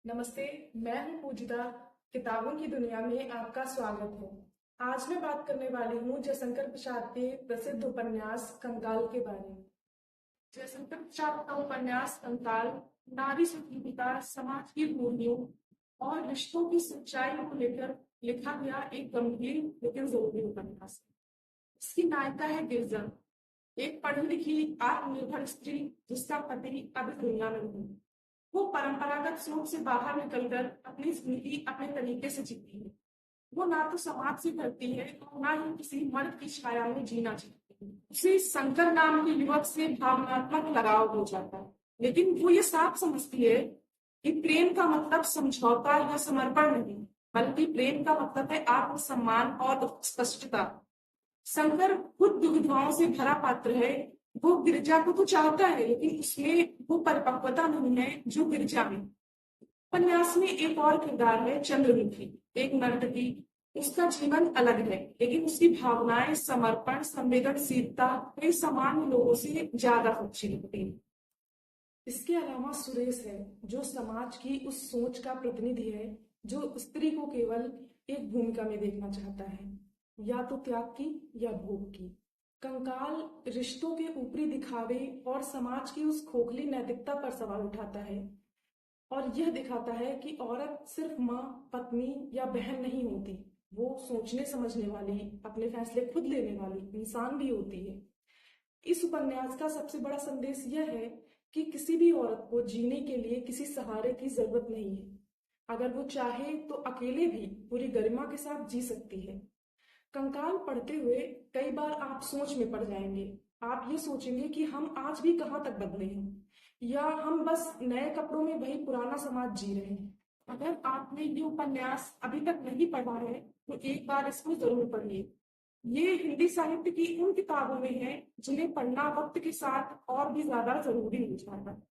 नमस्ते। मैं हूँ पूजिता। किताबों की दुनिया में आपका स्वागत है। आज मैं बात करने वाली हूँ जयशंकर प्रसाद के प्रसिद्ध उपन्यास कंकाल के बारे में। जयशंकर प्रसाद का उपन्यास कंकाल नारी सुखीविका, समाज की खूबियों और रिश्तों की सच्चाई को लेकर लिखा गया एक गंभीर लेकिन जरूरी उपन्यास है। इसकी नायिका है गिरजा, एक पढ़ी लिखी आत्मनिर्भर स्त्री जिसका पति अब इस दुनिया में नहीं। वो परंपरागत सोच से बाहर निकलकर अपनी जिंदगी अपने तरीके से जीती है। वो ना तो समाज से डरती है और ना ही किसी मर्द की छाया में जीना चाहती है। उसे शंकर नाम के युवक से भावनात्मक लगाव हो जाता है, लेकिन वो ये साफ समझती है कि प्रेम का मतलब समझौता या समर्पण नहीं, बल्कि प्रेम का मतलब है आत्मसम्मान और उत्कृष्टता। शंकर खुद दुविधाओं से भरा पात्र है। वो गिरजा को तो चाहता है, लेकिन उसमें वो परिपक्वता नहीं है जो गिरजा में। उपन्यास में एक और किरदार है चंद्रमुखी, एक नर्तकी। उसका जीवन अलग है, लेकिन उसकी भावनाएं, समर्पण, संवेदनशीलता कई सामान्य लोगों से ज्यादा अच्छी लगती है। इसके अलावा सुरेश है, जो समाज की उस सोच का प्रतिनिधि है जो स्त्री को केवल एक भूमिका में देखना चाहता है, या तो त्याग की या भोग की। कंकाल रिश्तों के ऊपरी दिखावे और समाज की उस खोखली नैतिकता पर सवाल उठाता है और यह दिखाता है कि औरत सिर्फ माँ, पत्नी या बहन नहीं होती। वो सोचने समझने वाली, अपने फैसले खुद लेने वाली इंसान भी होती है। इस उपन्यास का सबसे बड़ा संदेश यह है कि किसी भी औरत को जीने के लिए किसी सहारे की जरूरत नहीं है। अगर वो चाहे तो अकेले भी पूरी गरिमा के साथ जी सकती है। कंकाल पढ़ते हुए कई बार आप सोच में पड़ जाएंगे। आप ये सोचेंगे कि हम आज भी कहाँ तक बदले हैं, या हम बस नए कपड़ों में वही पुराना समाज जी रहे हैं। अगर आपने ये उपन्यास अभी तक नहीं पढ़ा है तो एक बार इसको जरूर पढ़िए। ये हिंदी साहित्य की उन किताबों में है जिन्हें पढ़ना वक्त के साथ और भी ज्यादा जरूरी हो जाता है।